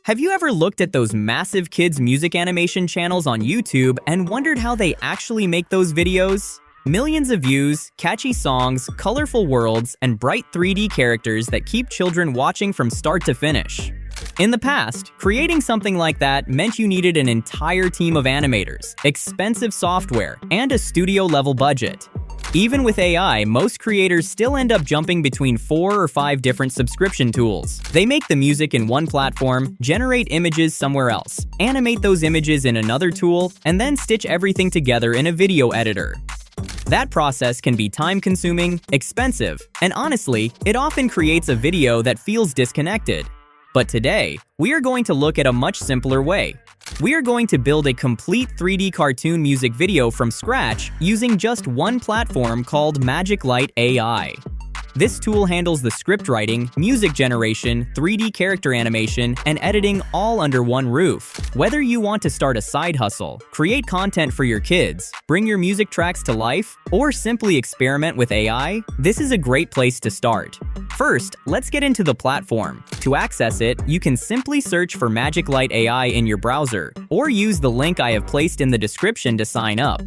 Have you ever looked at those massive kids' music animation channels on YouTube and wondered how they actually make those videos? Millions of views, catchy songs, colorful worlds, and bright 3D characters that keep children watching from start to finish. In the past, creating something like that meant you needed an entire team of animators, expensive software, and a studio-level budget. Even with AI, most creators still end up jumping between 4 or 5 different subscription tools. They make the music in one platform, generate images somewhere else, animate those images in another tool, and then stitch everything together in a video editor. That process can be time-consuming, expensive, and honestly, it often creates a video that feels disconnected. But today, we are going to look at a much simpler way. We are going to build a complete 3D cartoon music video from scratch using just one platform called MagicLight AI. This tool handles the script writing, music generation, 3D character animation, and editing all under one roof. Whether you want to start a side hustle, create content for your kids, bring your music tracks to life, or simply experiment with AI, this is a great place to start. First, let's get into the platform. To access it, you can simply search for MagicLight AI in your browser, or use the link I have placed in the description to sign up.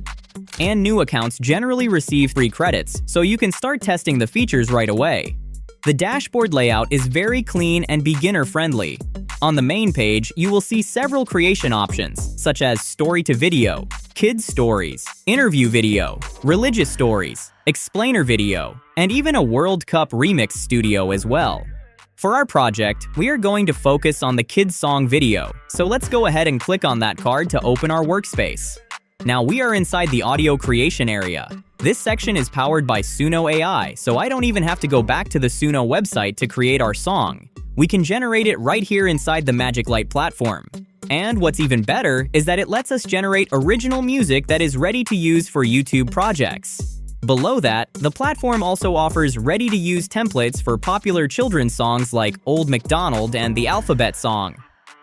And new accounts generally receive free credits, so you can start testing the features right away. The dashboard layout is very clean and beginner-friendly. On the main page, you will see several creation options, such as story to video, kids stories, interview video, religious stories, explainer video, and even a World Cup remix studio as well. For our project, we are going to focus on the kids song video, so let's go ahead and click on that card to open our workspace. Now we are inside the audio creation area. This section is powered by Suno AI, so I don't even have to go back to the Suno website to create our song. We can generate it right here inside the MagicLight platform. And what's even better is that it lets us generate original music that is ready to use for YouTube projects. Below that, the platform also offers ready-to-use templates for popular children's songs like Old MacDonald and the Alphabet Song.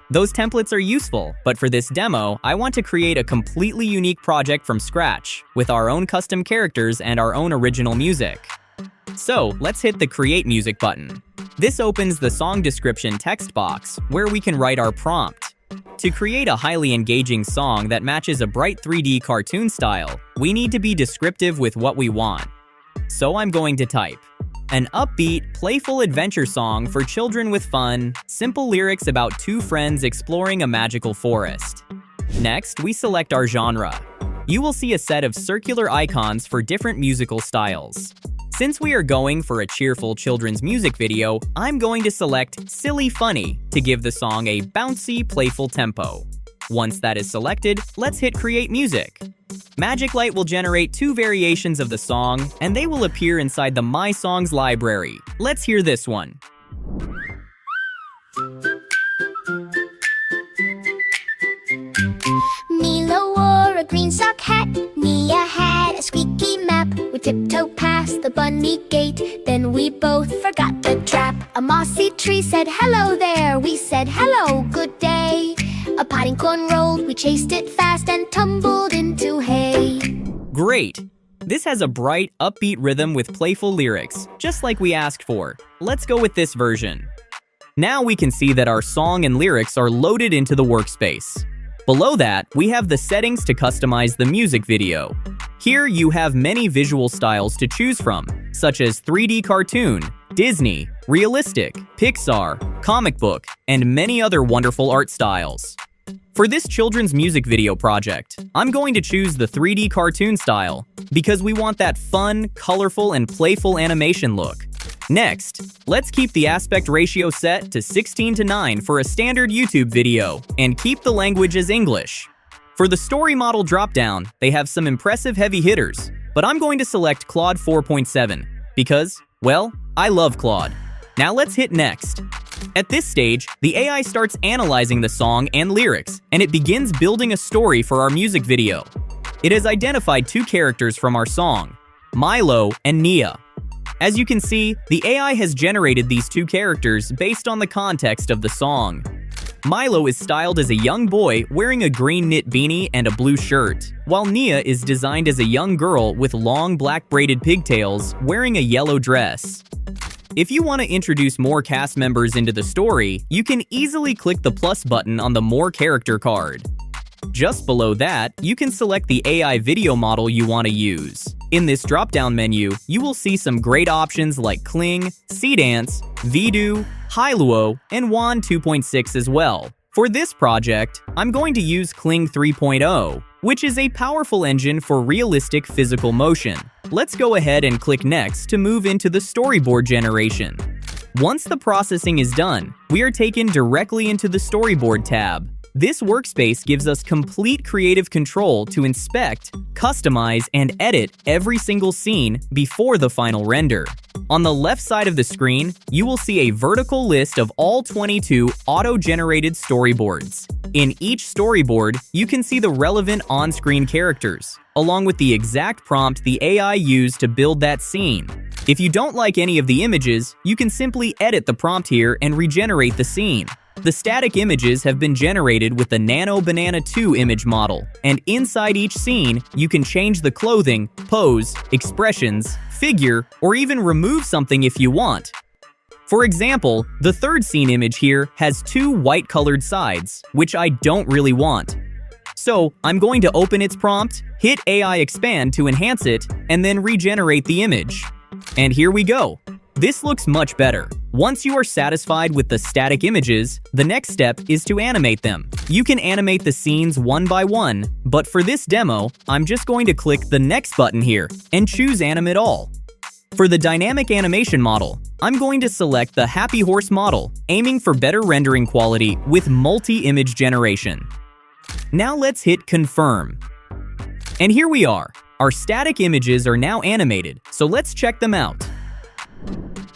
Those templates are useful, but for this demo, I want to create a completely unique project from scratch, with our own custom characters and our own original music. So, let's hit the Create Music button. This opens the song description text box, where we can write our prompt. To create a highly engaging song that matches a bright 3D cartoon style, we need to be descriptive with what we want. So I'm going to type, an upbeat, playful adventure song for children with fun, simple lyrics about 2 friends exploring a magical forest. Next, we select our genre. You will see a set of circular icons for different musical styles. Since we are going for a cheerful children's music video, I'm going to select Silly Funny to give the song a bouncy, playful tempo. Once that is selected, let's hit Create Music. MagicLight will generate 2 variations of the song, and they will appear inside the My Songs library. Let's hear this one. Milo wore a green sock hat, Mia had a squeaky map. We tiptoed past the bunny gate, then we both forgot the trap. A mossy tree said hello there, we said hello, good day. A potting corn rolled, we chased it fast and tumbled into hay. Great! This has a bright, upbeat rhythm with playful lyrics, just like we asked for. Let's go with this version. Now we can see that our song and lyrics are loaded into the workspace. Below that, we have the settings to customize the music video. Here you have many visual styles to choose from, such as 3D cartoon, Disney, realistic, Pixar, comic book, and many other wonderful art styles. For this children's music video project, I'm going to choose the 3D cartoon style because we want that fun, colorful, and playful animation look. Next, let's keep the aspect ratio set to 16:9 for a standard YouTube video and keep the language as English. For the story model dropdown, they have some impressive heavy hitters, but I'm going to select Claude 4.7 because, well, I love Claude. Now let's hit Next. At this stage, the AI starts analyzing the song and lyrics, and it begins building a story for our music video. It has identified 2 characters from our song, Milo and Nia. As you can see, the AI has generated these 2 characters based on the context of the song. Milo is styled as a young boy wearing a green knit beanie and a blue shirt, while Nia is designed as a young girl with long black braided pigtails wearing a yellow dress. If you want to introduce more cast members into the story, you can easily click the plus button on the More Character card. Just below that, you can select the AI video model you want to use. In this drop-down menu, you will see some great options like Kling, Seedance, Vidu, Hailuo, and Wan 2.6 as well. For this project, I'm going to use Kling 3.0, which is a powerful engine for realistic physical motion. Let's go ahead and click Next to move into the storyboard generation. Once the processing is done, we are taken directly into the Storyboard tab. This workspace gives us complete creative control to inspect, customize, and edit every single scene before the final render. On the left side of the screen, you will see a vertical list of all 22 auto-generated storyboards. In each storyboard, you can see the relevant on-screen characters, along with the exact prompt the AI used to build that scene. If you don't like any of the images, you can simply edit the prompt here and regenerate the scene. The static images have been generated with the Nano Banana 2 image model, and inside each scene, you can change the clothing, pose, expressions, figure, or even remove something if you want. For example, the third scene image here has two white-colored sides, which I don't really want. So, I'm going to open its prompt, hit AI Expand to enhance it, and then regenerate the image. And here we go. This looks much better. Once you are satisfied with the static images, the next step is to animate them. You can animate the scenes one by one, but for this demo, I'm just going to click the Next button here and choose Animate All. For the dynamic animation model, I'm going to select the Happy Horse model, aiming for better rendering quality with multi-image generation. Now let's hit Confirm. And here we are. Our static images are now animated, so let's check them out.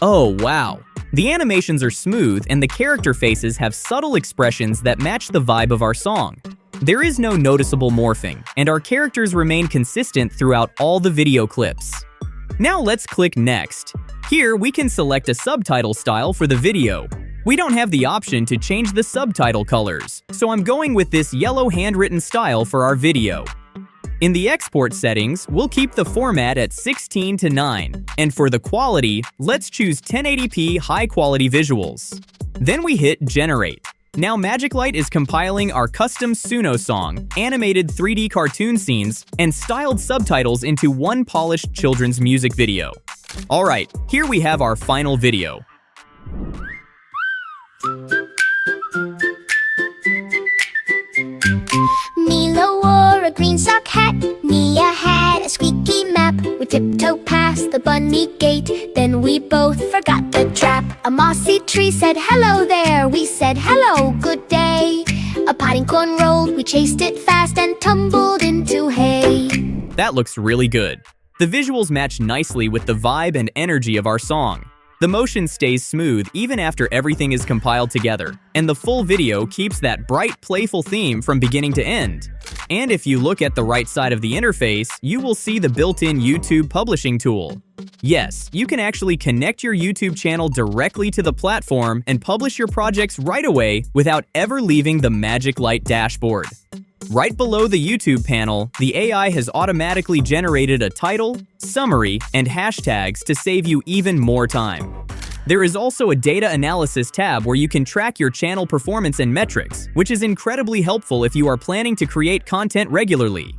Oh wow! The animations are smooth and the character faces have subtle expressions that match the vibe of our song. There is no noticeable morphing, and our characters remain consistent throughout all the video clips. Now let's click Next. Here we can select a subtitle style for the video. We don't have the option to change the subtitle colors, so I'm going with this yellow handwritten style for our video. In the export settings, we'll keep the format at 16:9, and for the quality, let's choose 1080p high-quality visuals. Then we hit Generate. Now MagicLight is compiling our custom Suno song, animated 3D cartoon scenes, and styled subtitles into one polished children's music video. Alright, here we have our final video. Mila wore a green sock hat, Mia had a squeaky map. We tiptoed past the bunny gate, then we both forgot the trap. A mossy tree said hello there, we said hello, good day. A potting corn rolled, we chased it fast and tumbled into hay. That looks really good. The visuals match nicely with the vibe and energy of our song. The motion stays smooth even after everything is compiled together, and the full video keeps that bright, playful theme from beginning to end. And if you look at the right side of the interface, you will see the built-in YouTube publishing tool. Yes, you can actually connect your YouTube channel directly to the platform and publish your projects right away without ever leaving the MagicLight dashboard. Right below the YouTube panel, the AI has automatically generated a title, summary, and hashtags to save you even more time. There is also a data analysis tab where you can track your channel performance and metrics, which is incredibly helpful if you are planning to create content regularly.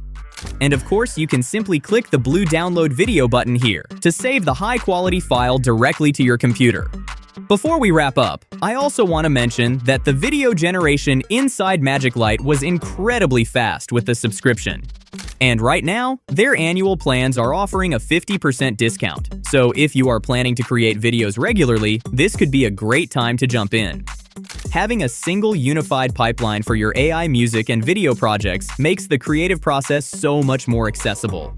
And of course, you can simply click the blue download video button here to save the high-quality file directly to your computer. Before we wrap up, I also want to mention that the video generation inside MagicLight was incredibly fast with the subscription. And right now, their annual plans are offering a 50% discount. So if you are planning to create videos regularly, this could be a great time to jump in. Having a single unified pipeline for your AI music and video projects makes the creative process so much more accessible.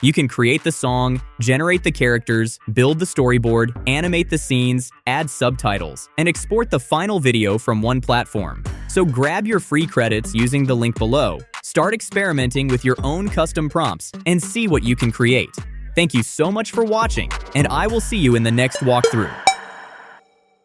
You can create the song, generate the characters, build the storyboard, animate the scenes, add subtitles, and export the final video from one platform. So grab your free credits using the link below, start experimenting with your own custom prompts, and see what you can create. Thank you so much for watching, and I will see you in the next walkthrough.